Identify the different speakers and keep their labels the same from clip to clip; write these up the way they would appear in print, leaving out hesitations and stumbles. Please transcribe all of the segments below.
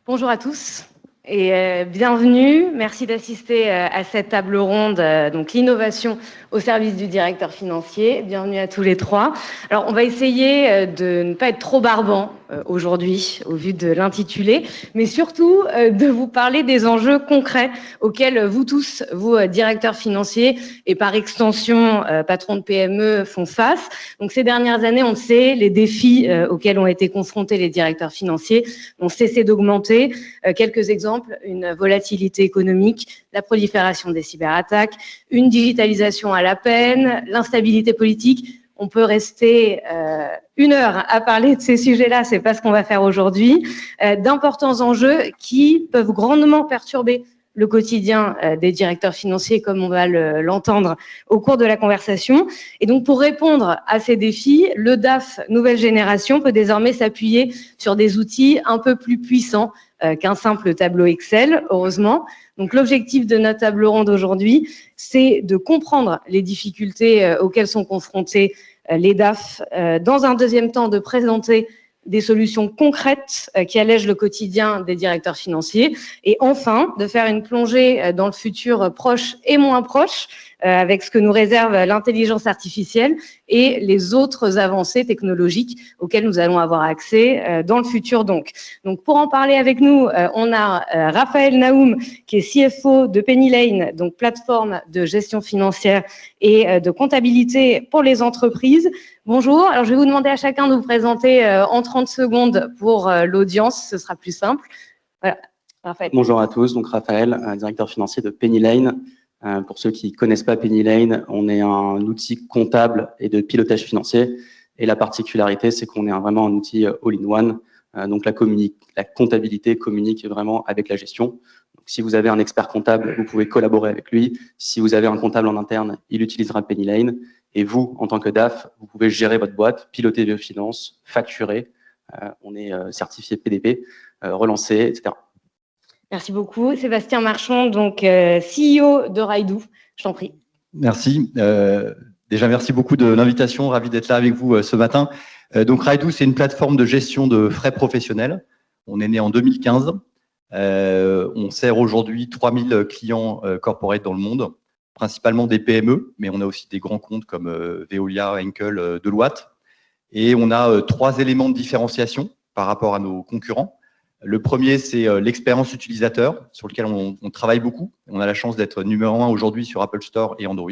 Speaker 1: Bonjour à tous et bienvenue. Merci d'assister à cette table ronde, donc l'innovation au service du directeur financier. Bienvenue à tous les trois. Alors, on va essayer de ne pas être trop barbant aujourd'hui au vu de l'intitulé, mais surtout de vous parler des enjeux concrets auxquels vous tous, vous directeurs financiers et par extension patrons de PME font face. Donc ces dernières années, on le sait, les défis auxquels ont été confrontés les directeurs financiers ont cessé d'augmenter. Quelques exemples, une volatilité économique, la prolifération des cyberattaques, une digitalisation à la peine, l'instabilité politique. On peut rester 1 heure à parler de ces sujets-là, c'est pas ce qu'on va faire aujourd'hui. D'importants enjeux qui peuvent grandement perturber le quotidien des directeurs financiers, comme on va l'entendre au cours de la conversation. Et donc, pour répondre à ces défis, le DAF nouvelle génération peut désormais s'appuyer sur des outils un peu plus puissants qu'un simple tableau Excel, heureusement. Donc, l'objectif de notre table ronde aujourd'hui, c'est de comprendre les difficultés auxquelles sont confrontés les DAF. Dans un deuxième temps, de présenter des solutions concrètes qui allègent le quotidien des directeurs financiers. Et enfin, de faire une plongée dans le futur proche et moins proche, avec ce que nous réserve l'intelligence artificielle et les autres avancées technologiques auxquelles nous allons avoir accès dans le futur. Donc pour en parler avec nous, on a Raphaël Naoum, qui est CFO de Penny Lane, donc plateforme de gestion financière et de comptabilité pour les entreprises. Bonjour, alors je vais vous demander à chacun de vous présenter en 30 secondes pour l'audience, ce sera plus simple. Voilà, Raphaël.
Speaker 2: Bonjour à tous, donc Raphaël, directeur financier de Penny Lane. Pour ceux qui ne connaissent pas Penny Lane, on est un outil comptable et de pilotage financier. Et la particularité, c'est qu'on est vraiment un outil all-in-one. Donc la comptabilité communique vraiment avec la gestion. Donc, si vous avez un expert comptable, vous pouvez collaborer avec lui. Si vous avez un comptable en interne, il utilisera Penny Lane. Et vous, en tant que DAF, vous pouvez gérer votre boîte, piloter vos finances, facturer. On est certifié PDP, relancer, etc.
Speaker 1: Merci beaucoup. Sébastien Marchand, donc CEO de Rydoo. Je t'en prie.
Speaker 3: Merci. Déjà, merci beaucoup de l'invitation. Ravi d'être là avec vous ce matin. Donc, Rydoo, c'est une plateforme de gestion de frais professionnels. On est né en 2015. On sert aujourd'hui 3000 clients corporate dans le monde, principalement des PME, mais on a aussi des grands comptes comme Veolia, Henkel, Deloitte. Et on a 3 éléments de différenciation par rapport à nos concurrents. Le premier, c'est l'expérience utilisateur, sur lequel on travaille beaucoup. On a la chance d'être numéro 1 aujourd'hui sur Apple Store et Android.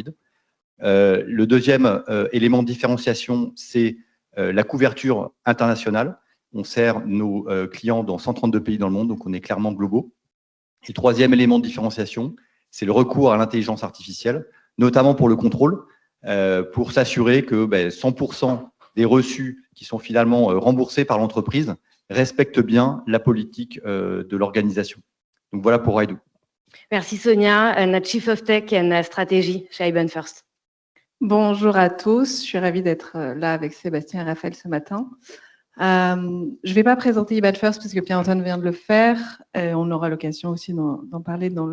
Speaker 3: Le deuxième élément de différenciation, c'est la couverture internationale. On sert nos clients dans 132 pays dans le monde, donc on est clairement globaux. Et le troisième élément de différenciation, c'est le recours à l'intelligence artificielle, notamment pour le contrôle, pour s'assurer que 100% des reçus qui sont finalement remboursés par l'entreprise respectent bien la politique de l'organisation. Donc voilà pour Rydoo.
Speaker 1: Merci Sonia, notre Chief of Tech and Stratégie chez IBAN First.
Speaker 4: Bonjour à tous, je suis ravie d'être là avec Sébastien et Raphaël ce matin. Je ne vais pas présenter IBAN First puisque Pierre-Antoine vient de le faire. On aura l'occasion aussi d'en parler dans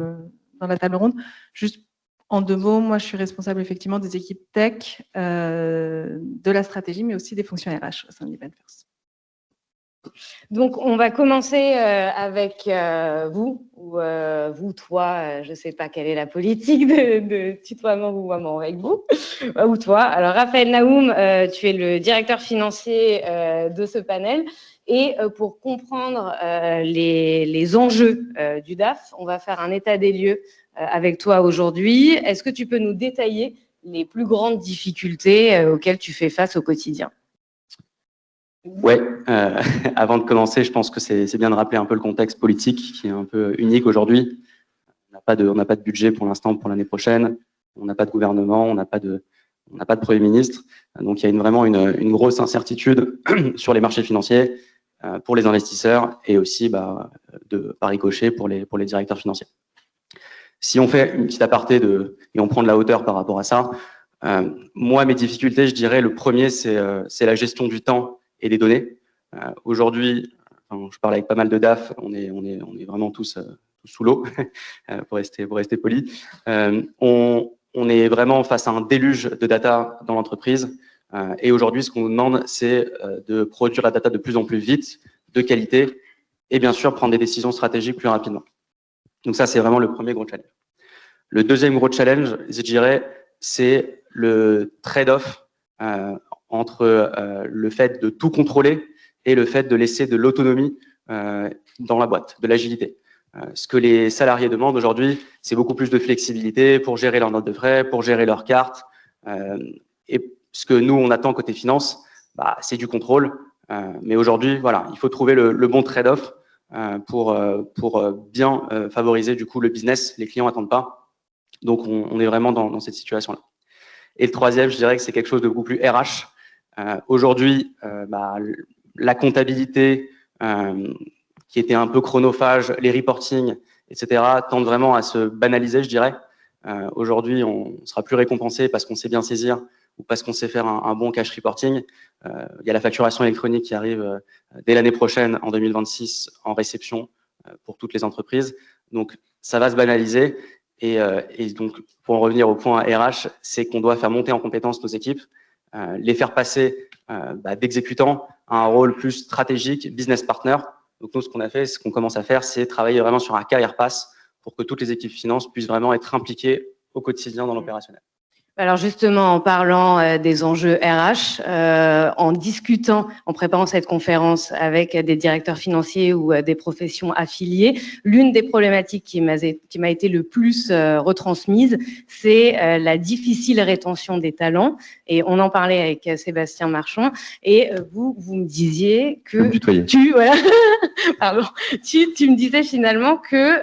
Speaker 4: la table ronde. Juste en 2 mots, moi je suis responsable effectivement des équipes tech, de la stratégie, mais aussi des fonctions RH au sein d'IBAN First.
Speaker 1: Donc, on va commencer avec vous, ou vous, toi, je ne sais pas quelle est la politique de tutoiement, vouvoiement avec vous, ou toi. Alors, Raphaël Naoum, tu es le directeur financier de ce panel. Et pour comprendre les enjeux du DAF, on va faire un état des lieux avec toi aujourd'hui. Est-ce que tu peux nous détailler les plus grandes difficultés auxquelles tu fais face au quotidien ?
Speaker 2: Ouais, avant de commencer, je pense que c'est bien de rappeler un peu le contexte politique qui est un peu unique aujourd'hui. On n'a pas de budget pour l'instant pour l'année prochaine. On n'a pas de gouvernement, on n'a pas de Premier ministre. Donc il y a vraiment une grosse incertitude sur les marchés financiers pour les investisseurs et aussi par ricochet pour les directeurs financiers. Si on fait une petite aparté et on prend de la hauteur par rapport à ça, moi mes difficultés, je dirais le premier c'est la gestion du temps et des données. Aujourd'hui, je parle avec pas mal de DAF, on est vraiment tous sous l'eau, pour rester poli. On est vraiment face à un déluge de data dans l'entreprise. Et aujourd'hui, ce qu'on nous demande, c'est de produire la data de plus en plus vite, de qualité et bien sûr prendre des décisions stratégiques plus rapidement. Donc ça, c'est vraiment le premier gros challenge. Le deuxième gros challenge, je dirais, c'est le trade-off entre le fait de tout contrôler et le fait de laisser de l'autonomie dans la boîte, de l'agilité. Ce que les salariés demandent aujourd'hui, c'est beaucoup plus de flexibilité pour gérer leurs notes de frais, pour gérer leurs cartes. Et ce que nous, on attend côté finance, c'est du contrôle. Mais aujourd'hui, voilà, il faut trouver le bon trade-off pour bien favoriser du coup le business. Les clients n'attendent pas. Donc, on est vraiment dans cette situation-là. Et le troisième, je dirais que c'est quelque chose de beaucoup plus RH. Aujourd'hui, la comptabilité qui était un peu chronophage, les reporting, etc., tendent vraiment à se banaliser, je dirais. Aujourd'hui, on sera plus récompensé parce qu'on sait bien saisir ou parce qu'on sait faire un bon cash reporting. Il y a la facturation électronique qui arrive dès l'année prochaine, en 2026, en réception pour toutes les entreprises. Donc, ça va se banaliser. Et donc, pour en revenir au point RH, c'est qu'on doit faire monter en compétence nos équipes, les faire passer d'exécutants à un rôle plus stratégique, business partner. Donc, nous, ce qu'on commence à faire, c'est travailler vraiment sur un career pass pour que toutes les équipes finance puissent vraiment être impliquées au quotidien dans l'opérationnel.
Speaker 1: Alors justement, en parlant des enjeux RH, en discutant, en préparant cette conférence avec des directeurs financiers ou des professions affiliées, l'une des problématiques qui m'a été le plus retransmise, c'est la difficile rétention des talents. Et on en parlait avec Sébastien Marchand. Et vous me disiez que tu me disais finalement que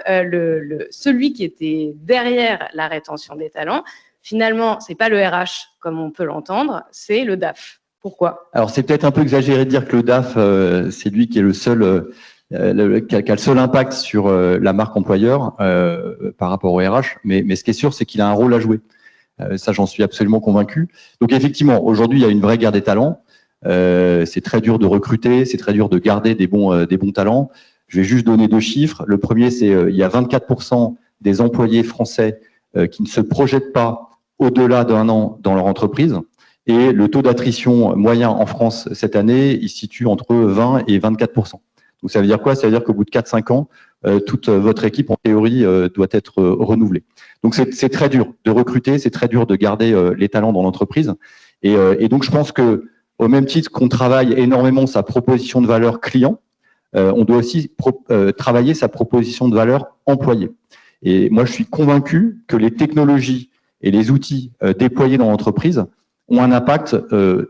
Speaker 1: celui qui était derrière la rétention des talents, finalement, c'est pas le RH comme on peut l'entendre, c'est le DAF. Pourquoi?
Speaker 3: Alors, c'est peut-être un peu exagéré de dire que le DAF, c'est lui qui est le seul, qui a le seul impact sur la marque employeur par rapport au RH. Mais ce qui est sûr, c'est qu'il a un rôle à jouer. Ça, j'en suis absolument convaincu. Donc, effectivement, aujourd'hui, il y a une vraie guerre des talents. C'est très dur de recruter, c'est très dur de garder des bons talents. Je vais juste donner 2 chiffres. Le premier, c'est il y a 24% des employés français qui ne se projettent pas au-delà d'1 an dans leur entreprise. Et le taux d'attrition moyen en France cette année, il se situe entre 20 et 24%. Donc ça veut dire quoi? Ça veut dire qu'au bout de 4-5 ans, toute votre équipe, en théorie, doit être renouvelée. Donc c'est très dur de recruter, c'est très dur de garder les talents dans l'entreprise. Et donc je pense que au même titre qu'on travaille énormément sa proposition de valeur client, on doit aussi travailler sa proposition de valeur employé. Et moi, je suis convaincu que les technologies et les outils déployés dans l'entreprise ont un impact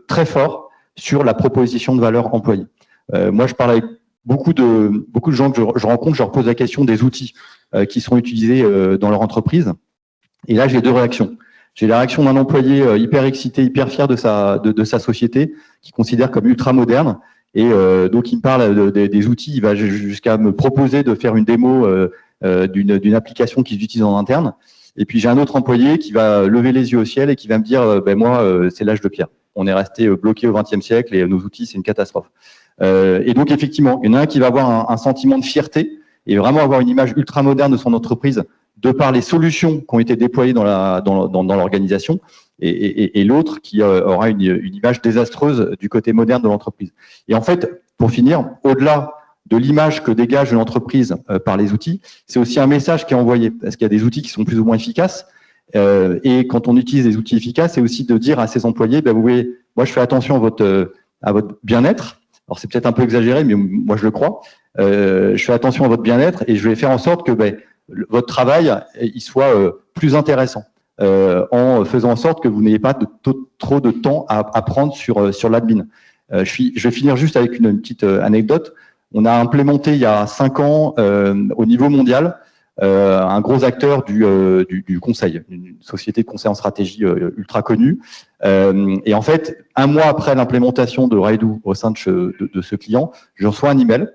Speaker 3: très fort sur la proposition de valeur employée. Moi, je parle avec beaucoup de gens que je rencontre, je leur pose la question des outils qui sont utilisés dans leur entreprise. Et là, j'ai 2 réactions. J'ai la réaction d'un employé hyper excité, hyper fier de sa société, qui considère comme ultra moderne. Et donc, il me parle des outils, il va jusqu'à me proposer de faire une démo d'une application qu'ils utilisent en interne. Et puis j'ai un autre employé qui va lever les yeux au ciel et qui va me dire moi c'est l'âge de pierre. On est resté bloqué au XXe siècle et nos outils c'est une catastrophe. Et donc effectivement, il y en a un qui va avoir un sentiment de fierté et vraiment avoir une image ultra moderne de son entreprise de par les solutions qui ont été déployées dans l'organisation, et l'autre qui aura une image désastreuse du côté moderne de l'entreprise. Et en fait, pour finir, au-delà de l'image que dégage une entreprise par les outils, c'est aussi un message qui est envoyé, parce qu'il y a des outils qui sont plus ou moins efficaces, et quand on utilise des outils efficaces, c'est aussi de dire à ses employés, vous voyez, moi je fais attention à votre bien-être, alors c'est peut-être un peu exagéré, mais moi je le crois, je fais attention à votre bien-être et je vais faire en sorte que votre travail il soit plus intéressant, en faisant en sorte que vous n'ayez pas trop de temps à prendre sur l'admin. Je vais finir juste avec une petite anecdote. On a implémenté il y a 5 ans au niveau mondial un gros acteur du conseil, une société de conseil en stratégie ultra connue. Et en fait, 1 mois après l'implémentation de Rydoo au sein de ce client, je reçois un email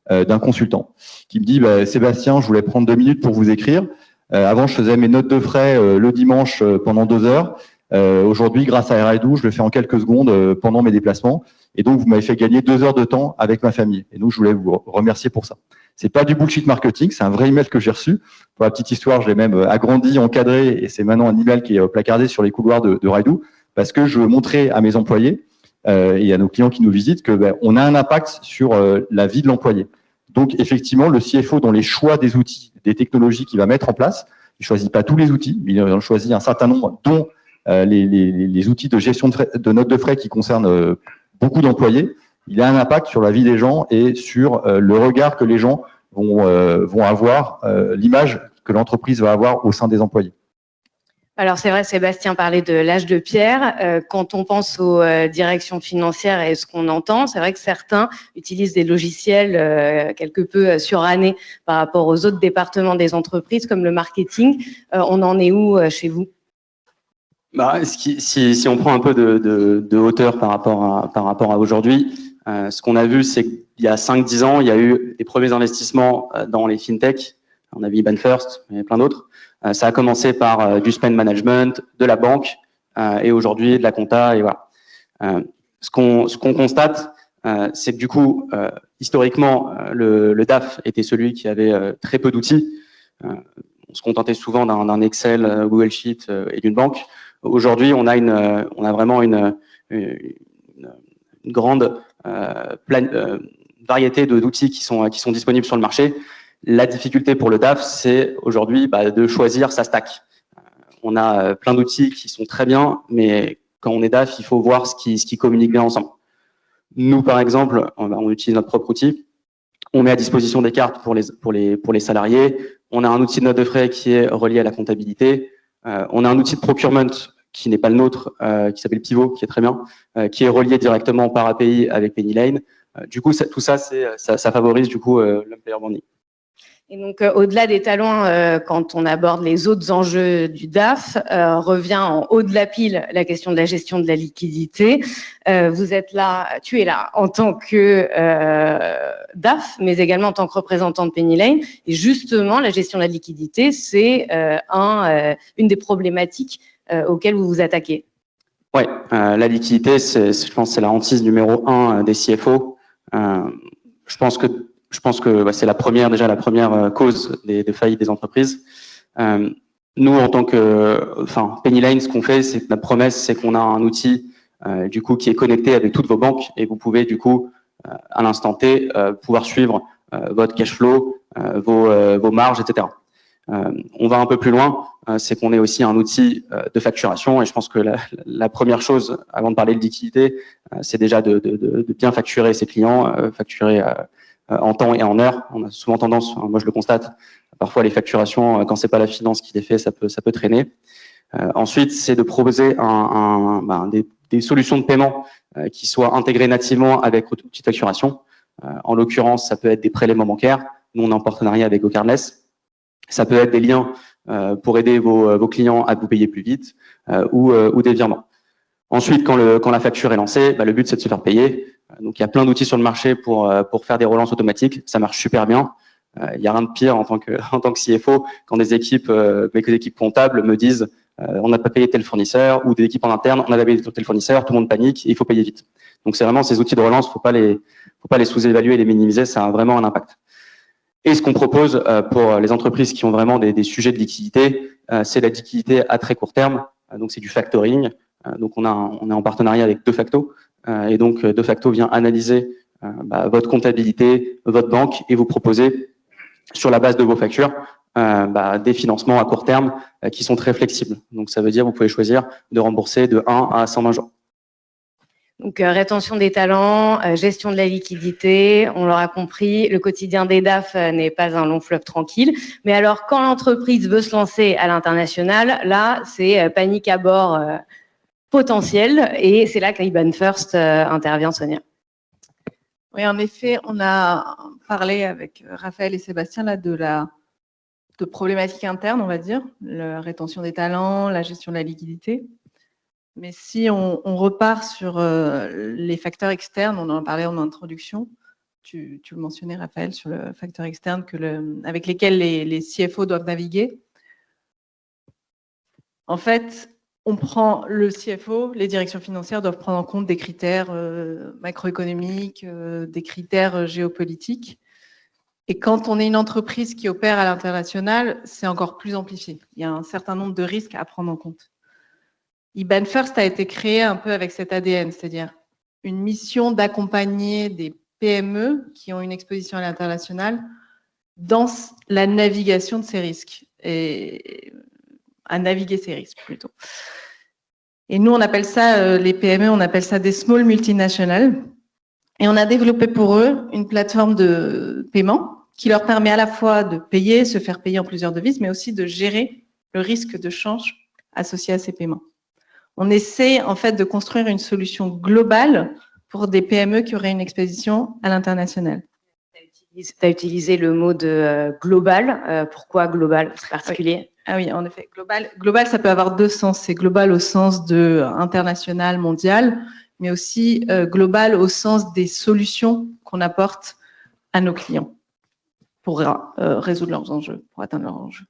Speaker 3: d'un consultant qui me dit Sébastien, je voulais prendre 2 minutes pour vous écrire. Avant, je faisais mes notes de frais le dimanche pendant 2 heures. Aujourd'hui, grâce à Rydoo, je le fais en quelques secondes pendant mes déplacements. Et donc, vous m'avez fait gagner 2 heures de temps avec ma famille. Et donc, je voulais vous remercier pour ça. C'est pas du bullshit marketing, c'est un vrai email que j'ai reçu. Pour la petite histoire, je l'ai même agrandi, encadré, et c'est maintenant un email qui est placardé sur les couloirs de Rydoo, parce que je veux montrer à mes employés et à nos clients qui nous visitent que on a un impact sur la vie de l'employé. Donc, effectivement, le CFO, dans les choix des outils, des technologies qu'il va mettre en place, il ne choisit pas tous les outils, il en choisit un certain nombre, dont les outils de gestion de notes de frais qui concernent beaucoup d'employés. Il a un impact sur la vie des gens et sur le regard que les gens vont avoir, l'image que l'entreprise va avoir au sein des employés.
Speaker 1: Alors c'est vrai, Sébastien parlait de l'âge de pierre. Quand on pense aux directions financières et ce qu'on entend, c'est vrai que certains utilisent des logiciels quelque peu surannés par rapport aux autres départements des entreprises, comme le marketing. On en est où chez vous?
Speaker 2: Si on prend un peu de hauteur par rapport à aujourd'hui, ce qu'on a vu, c'est qu'il y a 5-10 ans, il y a eu les premiers investissements dans les fintech. On a vu IBAN First, mais plein d'autres. Ça a commencé par du spend management, de la banque, et aujourd'hui de la compta, et voilà. Ce qu'on constate, c'est que du coup, historiquement, le DAF était celui qui avait très peu d'outils. On se contentait souvent d'un Excel, Google Sheet et d'une banque. Aujourd'hui, on a vraiment une grande variété d'outils qui sont disponibles sur le marché. La difficulté pour le DAF, c'est aujourd'hui de choisir sa stack. On a plein d'outils qui sont très bien, mais quand on est DAF, il faut voir ce qui communique bien ensemble. Nous, par exemple, on utilise notre propre outil. On met à disposition des cartes pour les salariés. On a un outil de note de frais qui est relié à la comptabilité. On a un outil de procurement qui n'est pas le nôtre, qui s'appelle Pivot, qui est très bien, qui est relié directement par API avec Pennylane. Du coup, tout ça, ça favorise du coup l'employer branding.
Speaker 1: Et donc, au-delà des talents, quand on aborde les autres enjeux du DAF, revient en haut de la pile la question de la gestion de la liquidité. Tu es là en tant que DAF, mais également en tant que représentant de Pennylane. Et justement, la gestion de la liquidité, c'est une des problématiques auxquelles vous vous attaquez.
Speaker 2: Ouais, la liquidité, je pense, c'est la hantise numéro 1 des CFO. Je pense que c'est la première cause des faillites des entreprises. Nous, en tant que, Pennylane, ce qu'on fait, c'est que notre promesse, c'est qu'on a un outil du coup qui est connecté avec toutes vos banques et vous pouvez du coup à l'instant T pouvoir suivre votre cash flow, vos marges, etc. On va un peu plus loin, c'est qu'on est aussi un outil de facturation et je pense que la première chose avant de parler de liquidité, c'est déjà de bien facturer ses clients, facturer en temps et en heure. On a souvent tendance, moi je le constate, parfois les facturations, quand c'est pas la finance qui les fait, ça peut traîner. Ensuite, c'est de proposer des solutions de paiement qui soient intégrées nativement avec votre outil de facturation. En l'occurrence, ça peut être des prélèvements bancaires. Nous, on est en partenariat avec GoCardless. Ça peut être des liens pour aider vos clients à vous payer plus vite ou des virements. Ensuite, quand la facture est lancée, le but c'est de se faire payer. Donc il y a plein d'outils sur le marché pour faire des relances automatiques. Ça marche super bien. Il n'y a rien de pire en tant que CFO quand mes équipes comptables me disent on n'a pas payé tel fournisseur ou des équipes en interne on n'a pas payé tel fournisseur, tout le monde panique et il faut payer vite. Donc c'est vraiment ces outils de relance, faut pas les sous-évaluer et les minimiser, ça a vraiment un impact. Et ce qu'on propose pour les entreprises qui ont vraiment des sujets de liquidité, c'est la liquidité à très court terme. Donc c'est du factoring. Donc on est en partenariat avec DeFacto. Et donc DeFacto vient analyser votre comptabilité, votre banque et vous proposer sur la base de vos factures des financements à court terme qui sont très flexibles. Donc ça veut dire que vous pouvez choisir de rembourser de 1 à 120 jours.
Speaker 1: Donc, rétention des talents, gestion de la liquidité, on l'aura compris, le quotidien des DAF n'est pas un long fleuve tranquille. Mais alors, quand l'entreprise veut se lancer à l'international, là, c'est panique à bord potentielle et c'est là que IBAN First intervient, Sonia.
Speaker 4: Oui, en effet, on a parlé avec Raphaël et Sébastien là, de problématiques internes, on va dire, la rétention des talents, la gestion de la liquidité. Mais si on repart sur les facteurs externes, on en parlait en introduction, tu le mentionnais Raphaël, sur le facteur externe avec lesquels les CFO doivent naviguer. En fait, on prend le CFO, les directions financières doivent prendre en compte des critères macroéconomiques, des critères géopolitiques. Et quand on est une entreprise qui opère à l'international, c'est encore plus amplifié. Il y a un certain nombre de risques à prendre en compte. IBAN First a été créé un peu avec cet ADN, c'est-à-dire une mission d'accompagner des PME qui ont une exposition à l'international dans la navigation de ces risques, et à naviguer ces risques plutôt. Et nous, on appelle ça, les PME, on appelle ça des small multinationals. Et on a développé pour eux une plateforme de paiement qui leur permet à la fois de payer, se faire payer en plusieurs devises, mais aussi de gérer le risque de change associé à ces paiements. On essaie en fait de construire une solution globale pour des PME qui auraient une exposition à l'international.
Speaker 1: Tu as utilisé le mot de global. Pourquoi global? C'est particulier.
Speaker 4: Oui. Ah oui, en effet. Global, ça peut avoir deux sens. C'est global au sens de international, mondial, mais aussi global au sens des solutions qu'on apporte à nos clients pour résoudre leurs enjeux, pour atteindre leurs enjeux.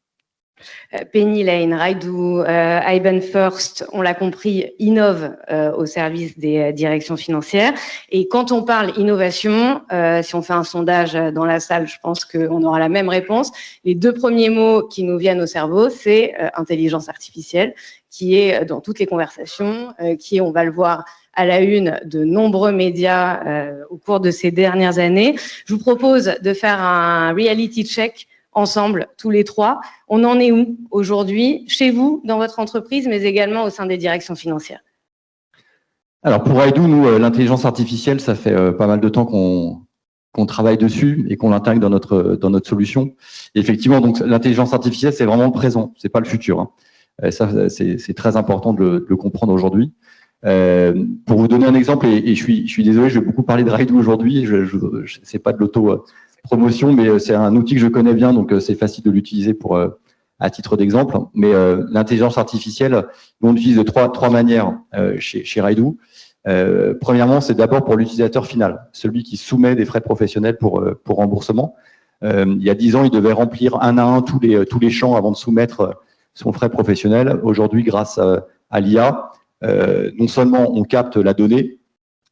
Speaker 1: Penny Lane, Rydoo, IBAN First, on l'a compris, innove au service des directions financières. Et quand on parle innovation, si on fait un sondage dans la salle, je pense qu'on aura la même réponse. Les deux premiers mots qui nous viennent au cerveau, c'est intelligence artificielle, qui est dans toutes les conversations, qui est, on va le voir, à la une de nombreux médias au cours de ces dernières années. Je vous propose de faire un reality check ensemble, tous les trois. On en est où aujourd'hui, chez vous, dans votre entreprise, mais également au sein des directions financières?
Speaker 3: Alors pour Rydoo, nous, l'intelligence artificielle, ça fait pas mal de temps qu'on travaille dessus et qu'on l'intègre dans notre solution. Et effectivement, donc l'intelligence artificielle, c'est vraiment le présent, c'est pas le futur. Hein. Ça, c'est très important de le comprendre aujourd'hui. Pour vous donner un exemple, et je suis désolé, je vais beaucoup parler de Rydoo aujourd'hui. C'est pas de l'auto-promotion, mais c'est un outil que je connais bien, donc c'est facile de l'utiliser pour à titre d'exemple. Mais l'intelligence artificielle, on l'utilise de trois manières chez Rydoo. Premièrement, c'est d'abord pour l'utilisateur final, celui qui soumet des frais professionnels pour remboursement. Il y a 10 ans, il devait remplir un à un tous les champs avant de soumettre son frais professionnel. Aujourd'hui, grâce à l'IA, non seulement on capte la donnée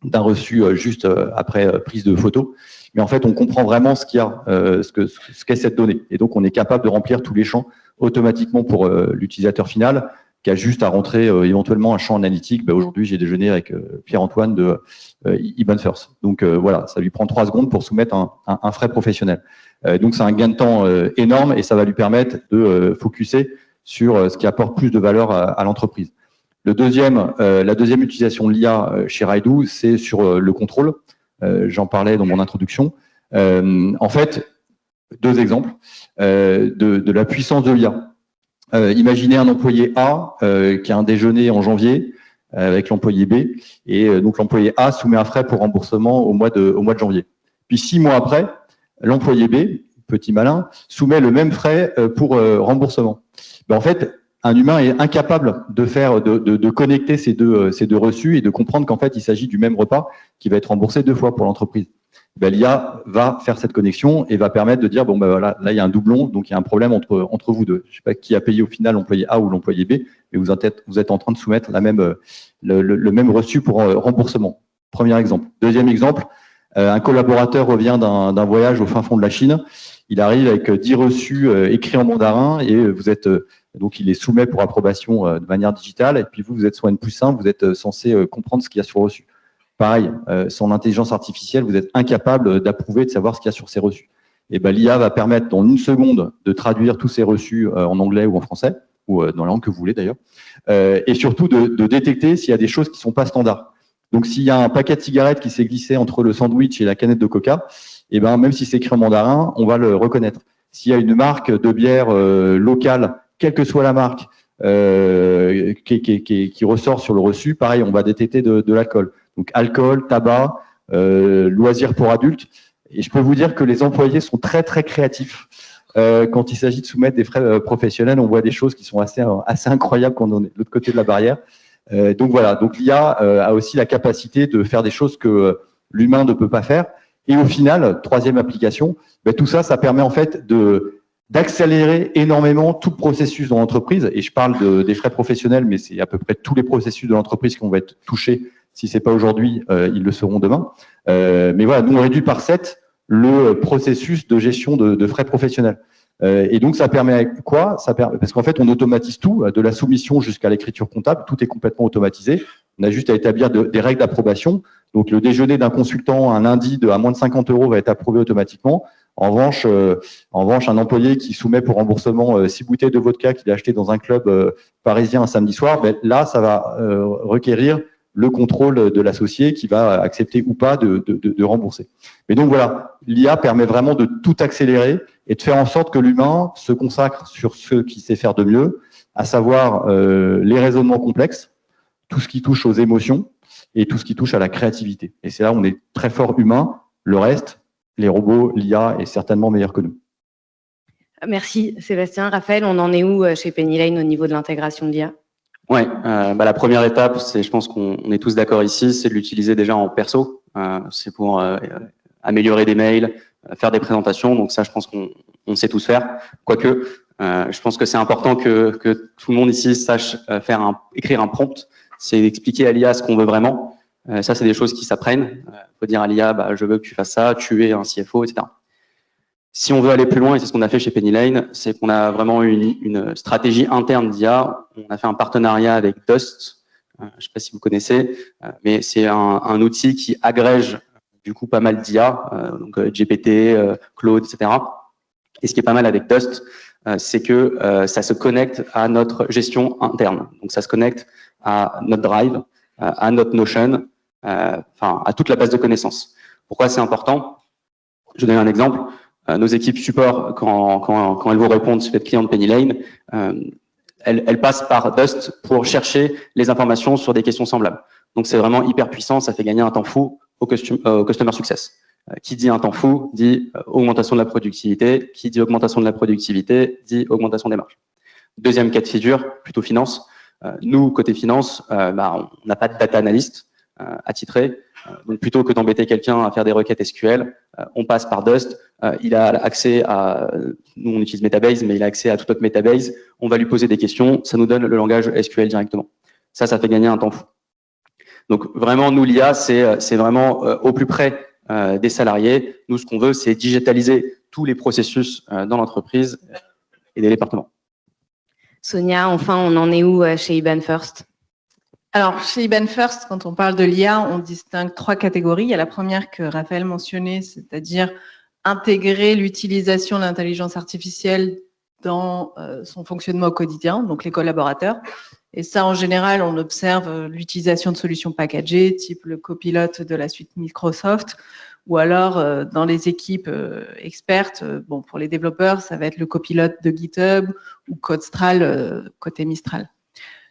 Speaker 3: d'un reçu juste après prise de photo, mais en fait on comprend vraiment ce qu'il y a, ce qu'est cette donnée. Et donc on est capable de remplir tous les champs automatiquement pour l'utilisateur final, qui a juste à rentrer éventuellement un champ analytique. Aujourd'hui, j'ai déjeuné avec Pierre-Antoine de IBAN First. Donc voilà, ça lui prend 3 secondes pour soumettre un frais professionnel. Donc c'est un gain de temps énorme et ça va lui permettre de focuser sur ce qui apporte plus de valeur à l'entreprise. La deuxième utilisation de l'IA chez Rydoo, c'est sur le contrôle. J'en parlais dans mon introduction. En fait, 2 exemples de la puissance de l'IA. Imaginez un employé A qui a un déjeuner en janvier avec l'employé B, et donc l'employé A soumet un frais pour remboursement au mois de janvier. Puis 6 mois après, l'employé B, petit malin, soumet le même frais pour remboursement. En fait, un humain est incapable de connecter ces deux reçus et de comprendre qu'en fait, il s'agit du même repas qui va être remboursé 2 fois pour l'entreprise. L'IA va faire cette connexion et va permettre de dire, bon, voilà, là, il y a un doublon, donc il y a un problème entre vous deux. Je ne sais pas qui a payé au final, l'employé A ou l'employé B, mais vous êtes en train de soumettre le même reçu pour remboursement. Premier exemple. Deuxième exemple, un collaborateur revient d'un voyage au fin fond de la Chine. Il arrive avec 10 reçus écrits en mandarin et donc il les soumet pour approbation de manière digitale. Et puis vous êtes sur N+1, vous êtes censé comprendre ce qu'il y a sur le reçu. Pareil, sans l'intelligence artificielle, vous êtes incapable d'approuver, de savoir ce qu'il y a sur ces reçus. Et l'IA va permettre dans 1 seconde de traduire tous ces reçus en anglais ou en français, ou dans la langue que vous voulez d'ailleurs, et surtout de détecter s'il y a des choses qui ne sont pas standards. Donc s'il y a un paquet de cigarettes qui s'est glissé entre le sandwich et la canette de coca, même si c'est écrit en mandarin, on va le reconnaître. S'il y a une marque de bière locale, quelle que soit la marque, qui ressort sur le reçu, pareil, on va détecter de l'alcool. Donc alcool, tabac, loisirs pour adultes. Et je peux vous dire que les employés sont très très créatifs quand il s'agit de soumettre des frais professionnels. On voit des choses qui sont assez incroyables quand on est de l'autre côté de la barrière. Donc voilà, donc l'IA a aussi la capacité de faire des choses que l'humain ne peut pas faire. Et au final, 3e application, tout ça, ça permet en fait d'accélérer énormément tout le processus dans l'entreprise. Et je parle des frais professionnels, mais c'est à peu près tous les processus de l'entreprise qui vont être touchés. Si c'est pas aujourd'hui, ils le seront demain. Mais voilà, nous on réduit par 7 le processus de gestion de frais professionnels. Et donc ça permet quoi? Parce qu'en fait on automatise tout, de la soumission jusqu'à l'écriture comptable, tout est complètement automatisé. On a juste à établir des règles d'approbation. Donc, le déjeuner d'un consultant un lundi à moins de 50 € va être approuvé automatiquement. En revanche, un employé qui soumet pour remboursement 6 bouteilles de vodka qu'il a acheté dans un club parisien un samedi soir, là, ça va requérir le contrôle de l'associé qui va accepter ou pas de rembourser. Mais donc voilà, l'IA permet vraiment de tout accélérer et de faire en sorte que l'humain se consacre sur ce qu'il sait faire de mieux, à savoir les raisonnements complexes, tout ce qui touche aux émotions et tout ce qui touche à la créativité. Et c'est là où on est très fort humain. Le reste, les robots, l'IA est certainement meilleur que nous.
Speaker 1: Merci Sébastien. Raphaël, on en est où chez Penny Lane au niveau de l'intégration de l'IA?
Speaker 2: Ouais, la première étape, je pense qu'on est tous d'accord ici, c'est de l'utiliser déjà en perso. C'est pour améliorer des mails, faire des présentations. Donc ça, je pense qu'on sait tous faire. Quoique, je pense que c'est important que tout le monde ici sache écrire un prompt. C'est expliquer à l'IA ce qu'on veut vraiment. Ça, c'est des choses qui s'apprennent. Faut dire à l'IA, je veux que tu fasses ça, tu es un CFO, etc. Si on veut aller plus loin, et c'est ce qu'on a fait chez Penny Lane, c'est qu'on a vraiment une stratégie interne d'IA. On a fait un partenariat avec Dust. Je ne sais pas si vous connaissez, mais c'est un outil qui agrège du coup pas mal d'IA, donc GPT, Claude, etc. Et ce qui est pas mal avec Dust, c'est que ça se connecte à notre gestion interne. Donc ça se connecte à notre Drive, à notre Notion, à toute la base de connaissances. Pourquoi c'est important? Je vais donner un exemple. Nos équipes support, quand elles vous répondent si vous êtes client de Penny Lane, elles passent par Dust pour chercher les informations sur des questions semblables. Donc c'est vraiment hyper puissant, ça fait gagner un temps fou au Customer Success. Qui dit un temps fou dit augmentation de la productivité, qui dit augmentation de la productivité dit augmentation des marges. Deuxième cas de figure, plutôt finance. Nous, côté finance, on n'a pas de data analyst attitré. Donc plutôt que d'embêter quelqu'un à faire des requêtes SQL, on passe par Dust. Il a accès à, nous on utilise Metabase, mais il a accès à toute notre Metabase. On va lui poser des questions, ça nous donne le langage SQL directement. Ça fait gagner un temps fou. Donc vraiment, nous l'IA, c'est vraiment au plus près des salariés. Nous, ce qu'on veut, c'est digitaliser tous les processus dans l'entreprise et des départements.
Speaker 1: Sonia, enfin, on en est où chez IBAN First?
Speaker 4: Alors, chez IBAN First, quand on parle de l'IA, on distingue 3 catégories. Il y a la première que Raphaël mentionnait, c'est-à-dire intégrer l'utilisation de l'intelligence artificielle dans son fonctionnement au quotidien, donc les collaborateurs. Et ça, en général, on observe l'utilisation de solutions packagées, type le copilote de la suite Microsoft, ou alors dans les équipes expertes, pour les développeurs, ça va être le copilote de GitHub ou CodeStral côté Mistral.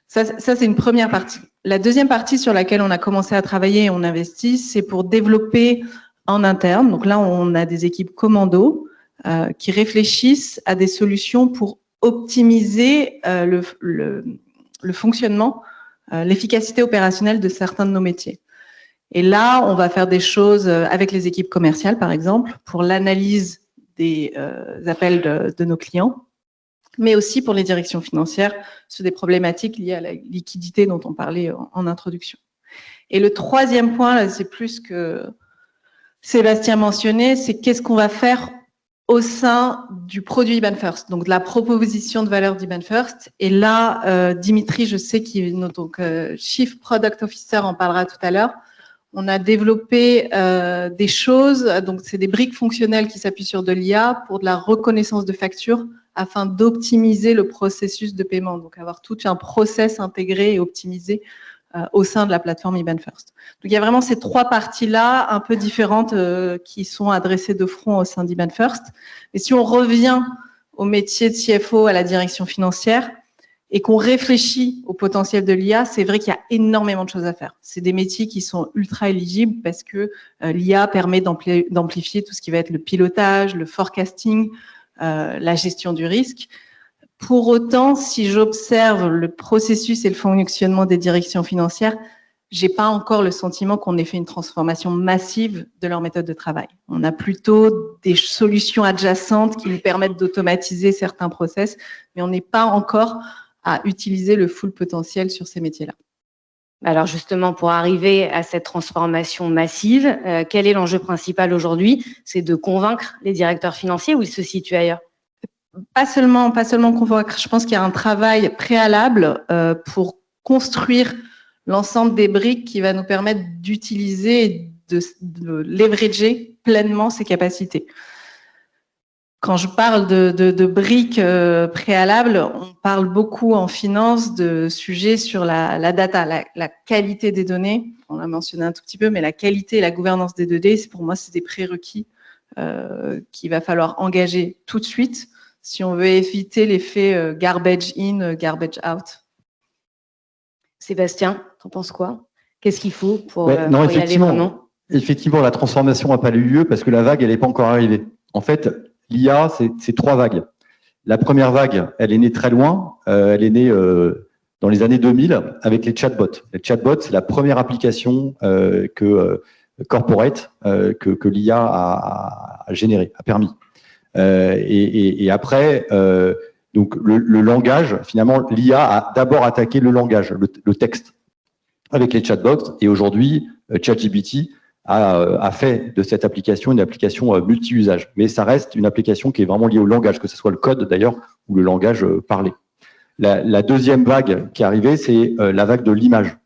Speaker 4: Ça, c'est une première partie. La deuxième partie sur laquelle on a commencé à travailler et on investit, c'est pour développer en interne. Donc là, on a des équipes commando qui réfléchissent à des solutions pour optimiser le fonctionnement, l'efficacité opérationnelle de certains de nos métiers. Et là, on va faire des choses avec les équipes commerciales, par exemple, pour l'analyse des appels de nos clients, mais aussi pour les directions financières sur des problématiques liées à la liquidité dont on parlait en introduction. Et le troisième point, là, c'est plus que Sébastien mentionnait, c'est qu'est-ce qu'on va faire au sein du produit IBAN First, donc de la proposition de valeur d'IBAN First. Et là, Dimitri, je sais qu'il est notre Chief Product Officer en parlera tout à l'heure. On a développé des choses, donc c'est des briques fonctionnelles qui s'appuient sur de l'IA pour de la reconnaissance de factures afin d'optimiser le processus de paiement, donc avoir tout un process intégré et optimisé au sein de la plateforme IBAN First. Donc il y a vraiment ces 3 parties-là un peu différentes qui sont adressées de front au sein d'IBAN First. Et si on revient au métier de CFO, à la direction financière, et qu'on réfléchit au potentiel de l'IA, c'est vrai qu'il y a énormément de choses à faire. C'est des métiers qui sont ultra éligibles parce que l'IA permet d'amplifier tout ce qui va être le pilotage, le forecasting, la gestion du risque. Pour autant, si j'observe le processus et le fonctionnement des directions financières, j'ai pas encore le sentiment qu'on ait fait une transformation massive de leur méthode de travail. On a plutôt des solutions adjacentes qui nous permettent d'automatiser certains process, mais on n'est pas encore à utiliser le full potentiel sur ces métiers-là.
Speaker 1: Alors justement, pour arriver à cette transformation massive, quel est l'enjeu principal aujourd'hui? C'est de convaincre les directeurs financiers ou ils se situent ailleurs?
Speaker 4: Pas seulement convaincre. Je pense qu'il y a un travail préalable pour construire l'ensemble des briques qui va nous permettre d'utiliser et de leverager pleinement ces capacités. Quand je parle de briques préalables, on parle beaucoup en finance de sujets sur la data, la qualité des données. On l'a mentionné un tout petit peu, mais la qualité et la gouvernance des données, pour moi, c'est des prérequis qu'il va falloir engager tout de suite si on veut éviter l'effet garbage in, garbage out.
Speaker 1: Sébastien, t'en penses quoi? Qu'est-ce qu'il faut pour,
Speaker 3: non,
Speaker 1: pour y aller vraiment?
Speaker 3: Effectivement, la transformation n'a pas eu lieu parce que la vague, elle n'est pas encore arrivée. En fait, l'IA, c'est 3 vagues. La première vague, elle est née très loin. Elle est née dans les années 2000 avec les chatbots. Les chatbots, c'est la première application corporate que l'IA a générée, a permis. Et après, donc le langage, finalement, l'IA a d'abord attaqué le langage, le texte, avec les chatbots. Et aujourd'hui, ChatGPT a fait de cette application une application multi-usage. Mais ça reste une application qui est vraiment liée au langage, que ce soit le code d'ailleurs ou le langage parlé. La deuxième vague qui est arrivée, c'est la vague de l'image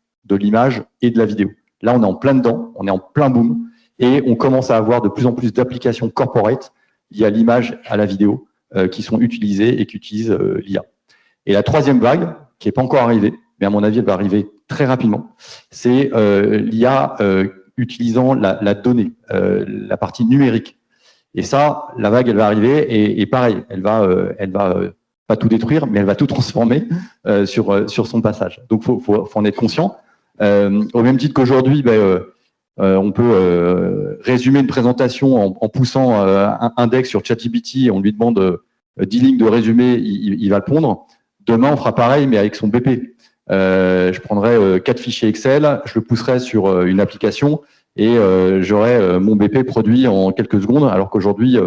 Speaker 3: et de la vidéo. Là, on est en plein dedans, on est en plein boom, et on commence à avoir de plus en plus d'applications corporate liées à l'image, à la vidéo, qui sont utilisées et qui utilisent l'IA. Et la troisième vague, qui n'est pas encore arrivée, mais à mon avis, elle va arriver très rapidement, c'est l'IA utilisant la donnée, la partie numérique. Et ça, la vague, elle va arriver et pareil, elle va pas tout détruire, mais elle va tout transformer sur son passage. Donc, faut en être conscient. Au même titre qu'aujourd'hui, on peut résumer une présentation en poussant un index sur ChatGPT et on lui demande 10 lignes de résumé, il va le pondre. Demain, on fera pareil, mais avec son BP. Je prendrai 4 fichiers Excel, je le pousserai sur une application et j'aurai mon BP produit en quelques secondes, alors qu'aujourd'hui,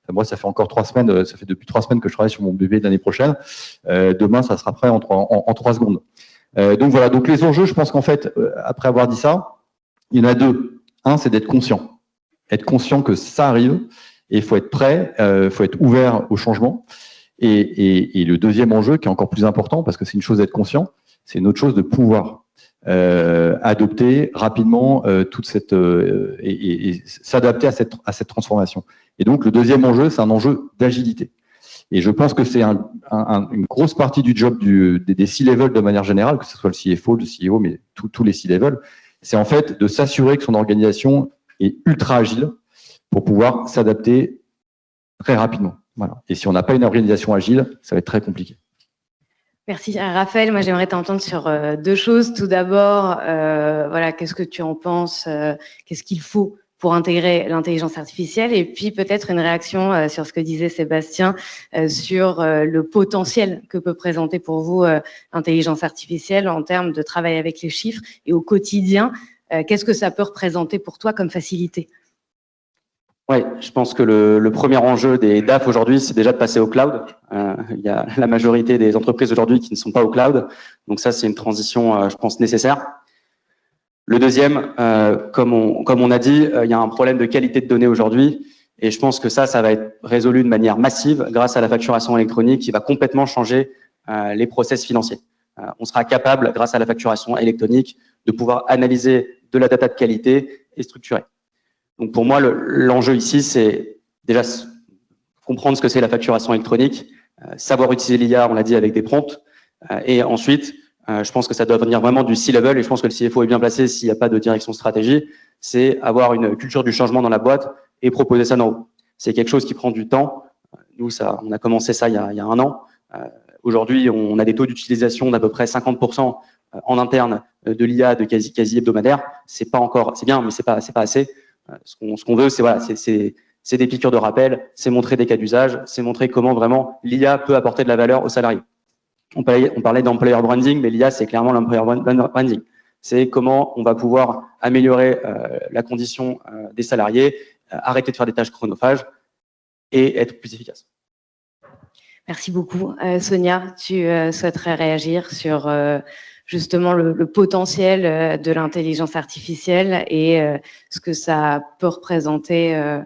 Speaker 3: moi, ça fait encore 3 semaines, ça fait depuis 3 semaines que je travaille sur mon BP de l'année prochaine. Demain, ça sera prêt en 3 secondes. Donc voilà, donc les enjeux, je pense qu'en fait, après avoir dit ça, il y en a 2. Un, c'est d'être conscient. Être conscient que ça arrive et il faut être prêt, il faut être ouvert au changement. Et le deuxième enjeu, qui est encore plus important, parce que c'est une chose d'être conscient, c'est une autre chose de pouvoir adopter rapidement toute cette et s'adapter à cette transformation. Et donc le deuxième enjeu, c'est un enjeu d'agilité. Et je pense que c'est une grosse partie du job des C-level de manière générale, que ce soit le CFO, le CEO, mais tous les C-level, c'est en fait de s'assurer que son organisation est ultra agile pour pouvoir s'adapter très rapidement. Voilà. Et si on n'a pas une organisation agile, ça va être très compliqué.
Speaker 1: Merci. Raphaël, moi j'aimerais t'entendre sur 2 choses. Tout d'abord, voilà, qu'est-ce que tu en penses? Qu'est-ce qu'il faut pour intégrer l'intelligence artificielle? Et puis peut-être une réaction sur ce que disait Sébastien sur le potentiel que peut présenter pour vous l'intelligence artificielle en termes de travail avec les chiffres et au quotidien. Qu'est-ce que ça peut représenter pour toi comme facilité?
Speaker 2: Oui, je pense que le premier enjeu des DAF aujourd'hui, c'est déjà de passer au cloud. Il y a la majorité des entreprises aujourd'hui qui ne sont pas au cloud. Donc ça, c'est une transition, je pense, nécessaire. Le deuxième, comme on a dit, il y a un problème de qualité de données aujourd'hui. Et je pense que ça va être résolu de manière massive grâce à la facturation électronique qui va complètement changer les process financiers. On sera capable, grâce à la facturation électronique, de pouvoir analyser de la data de qualité et structurer. Donc pour moi, l'enjeu ici, c'est déjà comprendre ce que c'est la facturation électronique, savoir utiliser l'IA, on l'a dit, avec des prompts, et ensuite, je pense que ça doit venir vraiment du C-level, et je pense que le CFO est bien placé s'il n'y a pas de direction stratégie, c'est avoir une culture du changement dans la boîte et proposer ça d'en haut. C'est quelque chose qui prend du temps. Nous, on a commencé ça il y a 1 an. Aujourd'hui, on a des taux d'utilisation d'à peu près 50% en interne de l'IA de quasi hebdomadaire. C'est pas encore, c'est bien, mais c'est pas assez. Ce qu'on veut, c'est voilà, c'est des piqûres de rappel, c'est montrer des cas d'usage, c'est montrer comment vraiment l'IA peut apporter de la valeur aux salariés. On parlait d'employer branding, mais l'IA, c'est clairement l'employer branding. C'est comment on va pouvoir améliorer la condition des salariés, arrêter de faire des tâches chronophages et être plus efficace.
Speaker 1: Merci beaucoup. Sonia, tu souhaiterais réagir sur justement le potentiel de l'intelligence artificielle et ce que ça peut représenter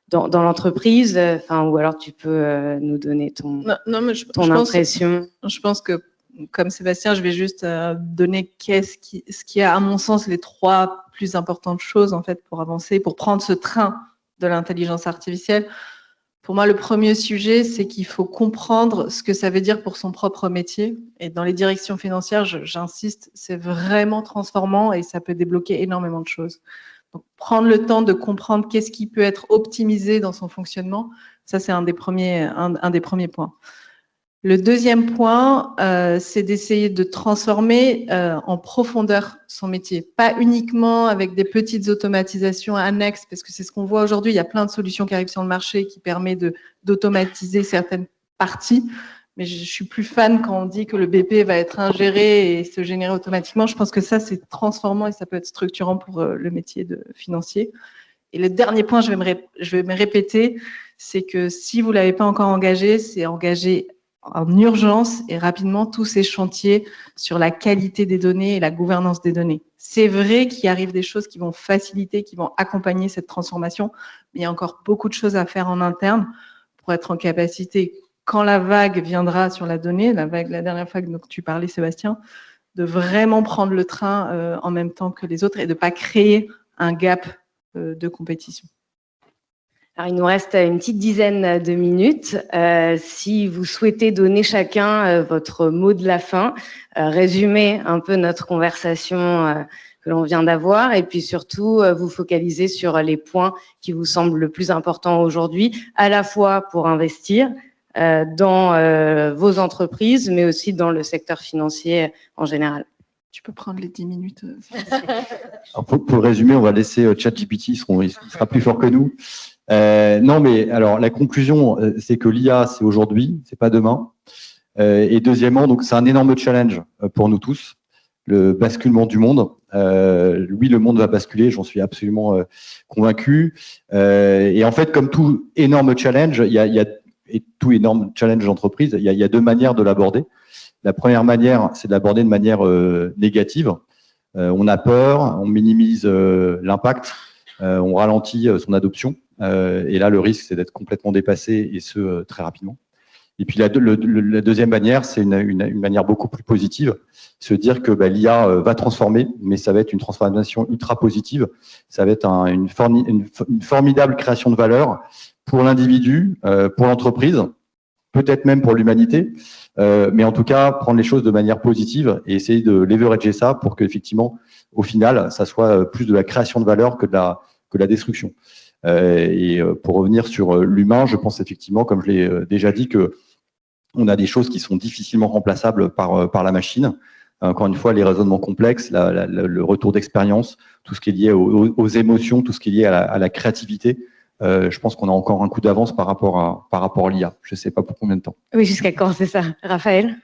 Speaker 1: dans l'entreprise, ou alors tu peux nous donner ton impression.
Speaker 4: Je pense que comme Sébastien, je vais juste donner ce qui est, à mon sens, les 3 plus importantes choses en fait pour avancer, pour prendre ce train de l'intelligence artificielle. Pour moi, le premier sujet, c'est qu'il faut comprendre ce que ça veut dire pour son propre métier. Et dans les directions financières, j'insiste, c'est vraiment transformant et ça peut débloquer énormément de choses. Donc, prendre le temps de comprendre qu'est-ce qui peut être optimisé dans son fonctionnement, ça, c'est un des premiers points. Le deuxième point, c'est d'essayer de transformer en profondeur son métier. Pas uniquement avec des petites automatisations annexes, parce que c'est ce qu'on voit aujourd'hui. Il y a plein de solutions qui arrivent sur le marché qui permettent d'automatiser certaines parties. Mais je suis plus fan quand on dit que le BP va être ingéré et se générer automatiquement. Je pense que ça, c'est transformant et ça peut être structurant pour le métier de financier. Et le dernier point, je vais me répéter, c'est que si vous ne l'avez pas encore engagé, c'est engager en urgence et rapidement tous ces chantiers sur la qualité des données et la gouvernance des données. C'est vrai qu'il arrive des choses qui vont faciliter, qui vont accompagner cette transformation, mais il y a encore beaucoup de choses à faire en interne pour être en capacité, quand la vague viendra sur la donnée, la dernière vague dont tu parlais, Sébastien, de vraiment prendre le train en même temps que les autres et de ne pas créer un gap de compétition.
Speaker 1: Alors, il nous reste une petite dizaine de minutes. Si vous souhaitez donner chacun votre mot de la fin, résumer un peu notre conversation que l'on vient d'avoir et puis surtout vous focaliser sur les points qui vous semblent le plus importants aujourd'hui, à la fois pour investir dans vos entreprises, mais aussi dans le secteur financier en général.
Speaker 4: Tu peux prendre les 10 minutes.
Speaker 3: Alors pour résumer, on va laisser ChatGPT, il sera plus fort que nous. Non, mais alors la conclusion, c'est que l'IA, c'est aujourd'hui, c'est pas demain. Et deuxièmement, donc c'est un énorme challenge pour nous tous, le basculement du monde. Oui, le monde va basculer, j'en suis absolument convaincu. Et en fait, comme tout énorme challenge, et tout énorme challenge d'entreprise, il y a 2 manières de l'aborder. La première manière, c'est de l'aborder de manière négative. On a peur, on minimise l'impact, on ralentit son adoption. Et là, le risque, c'est d'être complètement dépassé, et ce, très rapidement. Et puis, la deuxième manière, c'est une manière beaucoup plus positive, se dire que l'IA va transformer, mais ça va être une transformation ultra positive. Ça va être une formidable création de valeur pour l'individu, pour l'entreprise, peut-être même pour l'humanité, mais en tout cas, prendre les choses de manière positive et essayer de leverager ça pour qu'effectivement, au final, ça soit plus de la création de valeur que de la destruction. Et pour revenir sur l'humain, je pense effectivement, comme je l'ai déjà dit, que on a des choses qui sont difficilement remplaçables par la machine. Encore une fois, les raisonnements complexes, le retour d'expérience, tout ce qui est lié aux émotions, tout ce qui est lié à la créativité. Je pense qu'on a encore un coup d'avance par rapport à l'IA. Je ne sais pas pour combien de temps.
Speaker 1: Oui, jusqu'à quand, c'est ça. Raphaël?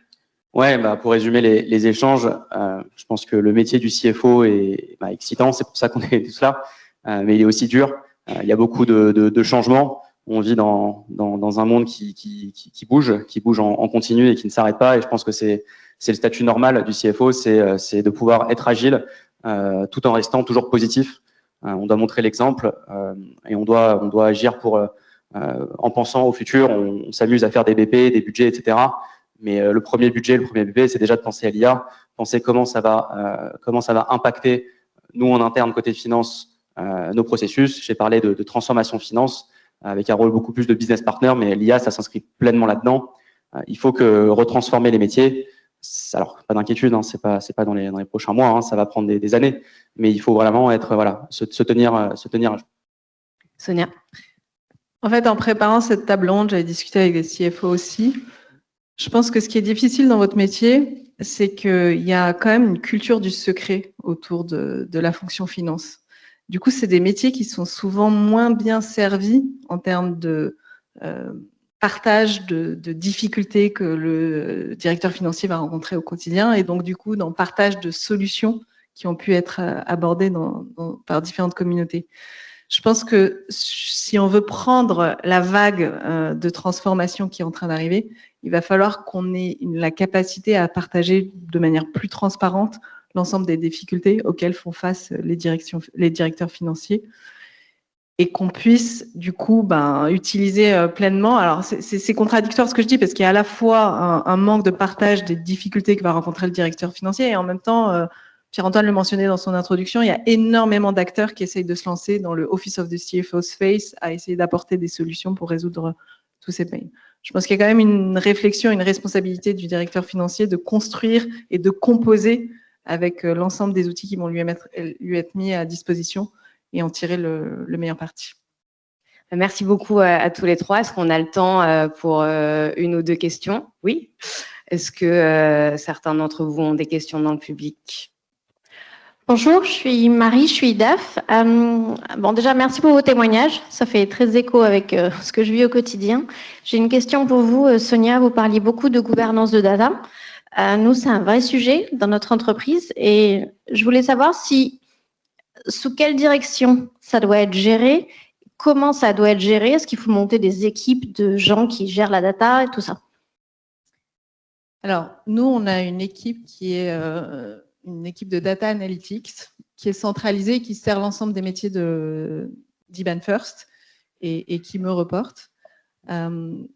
Speaker 2: Ouais, pour résumer les échanges, je pense que le métier du CFO est excitant, c'est pour ça qu'on est tous là, mais il est aussi dur. Il y a beaucoup de changements. On vit dans un monde qui bouge en continu et qui ne s'arrête pas. Et je pense que c'est le statut normal du CFO, c'est de pouvoir être agile tout en restant toujours positif. On doit montrer l'exemple et on doit agir en pensant au futur. On s'amuse à faire des BP, des budgets, etc. Mais le premier BP, c'est déjà de penser à l'IA, penser comment ça va impacter nous en interne côté finance nos processus. J'ai parlé de transformation finance avec un rôle beaucoup plus de business partner, mais l'IA, ça s'inscrit pleinement là-dedans. Il faut que retransformer les métiers. Alors, pas d'inquiétude, c'est pas dans les prochains mois, ça va prendre des années, mais il faut vraiment se tenir à jour.
Speaker 1: Sonia.
Speaker 4: En fait, en préparant cette table ronde, j'avais discuté avec des CFO aussi. Je pense que ce qui est difficile dans votre métier, c'est qu'il y a quand même une culture du secret autour de la fonction finance. Du coup, c'est des métiers qui sont souvent moins bien servis en termes de partage de difficultés que le directeur financier va rencontrer au quotidien et donc du coup dans partage de solutions qui ont pu être abordées par différentes communautés. Je pense que si on veut prendre la vague de transformation qui est en train d'arriver, il va falloir qu'on ait la capacité à partager de manière plus transparente l'ensemble des difficultés auxquelles font face les directeurs financiers. et qu'on puisse du coup utiliser pleinement. Alors c'est contradictoire ce que je dis parce qu'il y a à la fois un manque de partage des difficultés que va rencontrer le directeur financier et en même temps, Pierre-Antoine le mentionnait dans son introduction, il y a énormément d'acteurs qui essayent de se lancer dans le Office of the CFO's Face à essayer d'apporter des solutions pour résoudre tous ces pains. Je pense qu'il y a quand même une réflexion, une responsabilité du directeur financier de construire et de composer avec l'ensemble des outils qui vont lui être mis à disposition et en tirer le meilleur parti.
Speaker 1: Merci beaucoup à tous les trois. Est-ce qu'on a le temps pour une ou deux questions? Oui. Est-ce que certains d'entre vous ont des questions dans le public?
Speaker 5: Bonjour, je suis Marie, je suis DAF. Bon, déjà, merci pour vos témoignages. Ça fait très écho avec ce que je vis au quotidien. J'ai une question pour vous, Sonia. Vous parliez beaucoup de gouvernance de data. Nous, c'est un vrai sujet dans notre entreprise et je voulais savoir sous quelle direction ça doit être géré, comment ça doit être géré, est-ce qu'il faut monter des équipes de gens qui gèrent la data et tout ça?
Speaker 4: Alors, nous, on a une équipe qui est une équipe de data analytics qui est centralisée, qui sert l'ensemble des métiers d'Iban First et qui me reporte.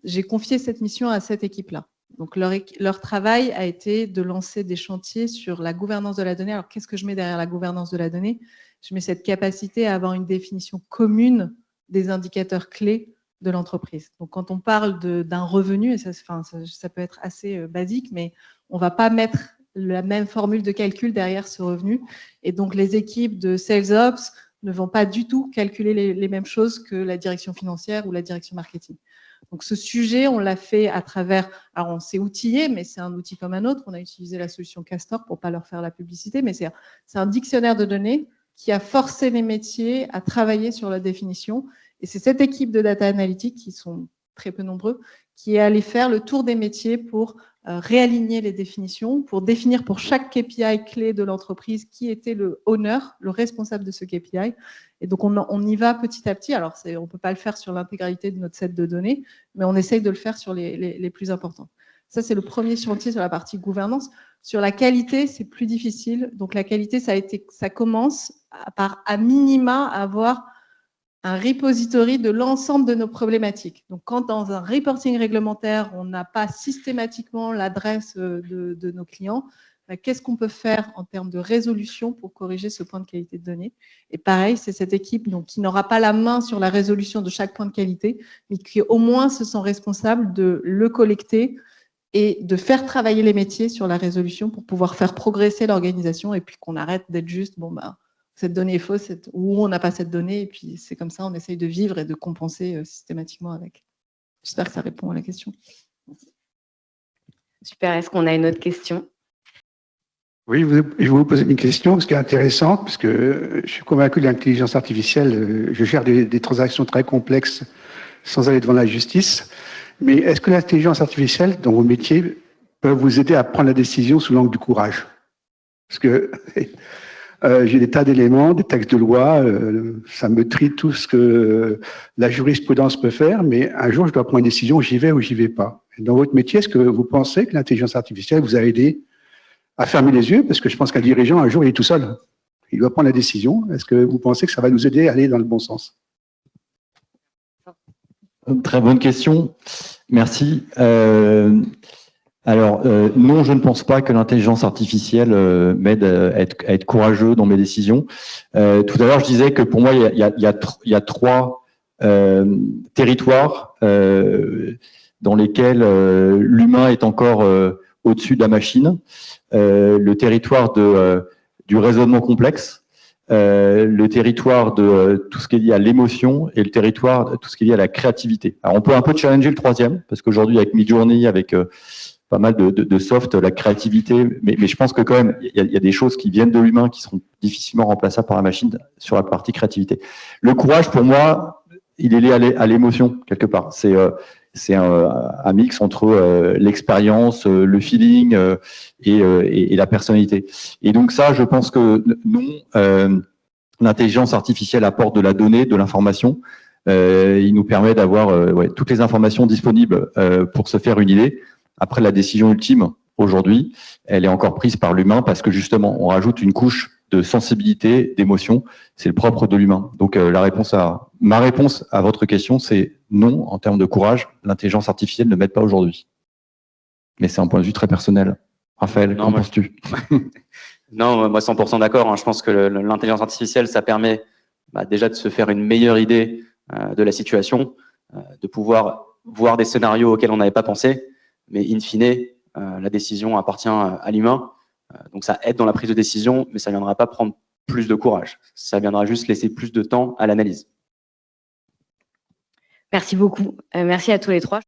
Speaker 4: J'ai confié cette mission à cette équipe-là. Donc, leur travail a été de lancer des chantiers sur la gouvernance de la donnée. Alors, qu'est-ce que je mets derrière la gouvernance de la donnée? Je mets cette capacité à avoir une définition commune des indicateurs clés de l'entreprise. Donc, quand on parle d'un revenu, et ça peut être assez basique, mais on ne va pas mettre la même formule de calcul derrière ce revenu. Et donc, les équipes de Sales Ops ne vont pas du tout calculer les mêmes choses que la direction financière ou la direction marketing. Donc, ce sujet, on l'a fait à travers… Alors, on s'est outillé, mais c'est un outil comme un autre. On a utilisé la solution Castor pour ne pas leur faire la publicité, mais c'est un dictionnaire de données qui a forcé les métiers à travailler sur la définition. Et c'est cette équipe de data analytics, qui sont très peu nombreux, qui est allée faire le tour des métiers pour réaligner les définitions, pour définir pour chaque KPI clé de l'entreprise qui était le owner, le responsable de ce KPI. Et donc, on y va petit à petit. Alors, on ne peut pas le faire sur l'intégralité de notre set de données, mais on essaye de le faire sur les plus importants. Ça, c'est le premier chantier sur la partie gouvernance. Sur la qualité, c'est plus difficile. Donc, la qualité, ça commence par, à minima, avoir un repository de l'ensemble de nos problématiques. Donc, quand dans un reporting réglementaire, on n'a pas systématiquement l'adresse de nos clients, qu'est-ce qu'on peut faire en termes de résolution pour corriger ce point de qualité de données? Et pareil, c'est cette équipe donc, qui n'aura pas la main sur la résolution de chaque point de qualité, mais qui au moins se sent responsable de le collecter et de faire travailler les métiers sur la résolution pour pouvoir faire progresser l'organisation et puis qu'on arrête d'être juste, bon, cette donnée est fausse ou on n'a pas cette donnée et puis c'est comme ça, on essaye de vivre et de compenser systématiquement avec. J'espère que ça répond à la question.
Speaker 1: Super, est-ce qu'on a une autre question?
Speaker 6: Oui, je vais vous poser une question, ce qui est intéressant, parce que je suis convaincu de l'intelligence artificielle. Je gère des transactions très complexes sans aller devant la justice. Mais est-ce que l'intelligence artificielle, dans vos métiers, peut vous aider à prendre la décision sous l'angle du courage? Parce que j'ai des tas d'éléments, des textes de loi, ça me trie tout ce que la jurisprudence peut faire, mais un jour, je dois prendre une décision, j'y vais ou j'y vais pas. Et dans votre métier, est-ce que vous pensez que l'intelligence artificielle vous a aidé à fermer les yeux? Parce que je pense qu'un dirigeant, un jour, il est tout seul. Il doit prendre la décision. Est-ce que vous pensez que ça va nous aider à aller dans le bon sens?
Speaker 3: Très bonne question. Merci. Alors, non, je ne pense pas que l'intelligence artificielle m'aide à être courageux dans mes décisions. Tout à l'heure, je disais que pour moi, il y a trois territoires dans lesquels l'humain est encore au-dessus de la machine. Le territoire du raisonnement complexe, le territoire de tout ce qui est lié à l'émotion et le territoire de tout ce qui est lié à la créativité. Alors, on peut un peu challenger le troisième, parce qu'aujourd'hui, avec Midjourney, avec pas mal de soft, la créativité, mais je pense que quand même, il y a des choses qui viennent de l'humain qui seront difficilement remplaçables par la machine sur la partie créativité. Le courage, pour moi, il est lié à l'émotion, quelque part. C'est un mix entre l'expérience, le feeling et la personnalité. Et donc ça, je pense que non, l'intelligence artificielle apporte de la donnée, de l'information. Il nous permet d'avoir toutes les informations disponibles pour se faire une idée. Après, la décision ultime, aujourd'hui, elle est encore prise par l'humain parce que justement, on rajoute une couche de sensibilité, d'émotion. C'est le propre de l'humain. Donc, la réponse à ma réponse à votre question, c'est non, en termes de courage, l'intelligence artificielle ne m'aide pas aujourd'hui. Mais c'est un point de vue très personnel. Raphaël, qu'en penses-tu?
Speaker 2: Non, moi 100% d'accord. Je pense que l'intelligence artificielle, ça permet déjà de se faire une meilleure idée de la situation, de pouvoir voir des scénarios auxquels on n'avait pas pensé, mais in fine, la décision appartient à l'humain. Donc ça aide dans la prise de décision, mais ça ne viendra pas prendre plus de courage. Ça viendra juste laisser plus de temps à l'analyse.
Speaker 1: Merci beaucoup. Merci à tous les trois.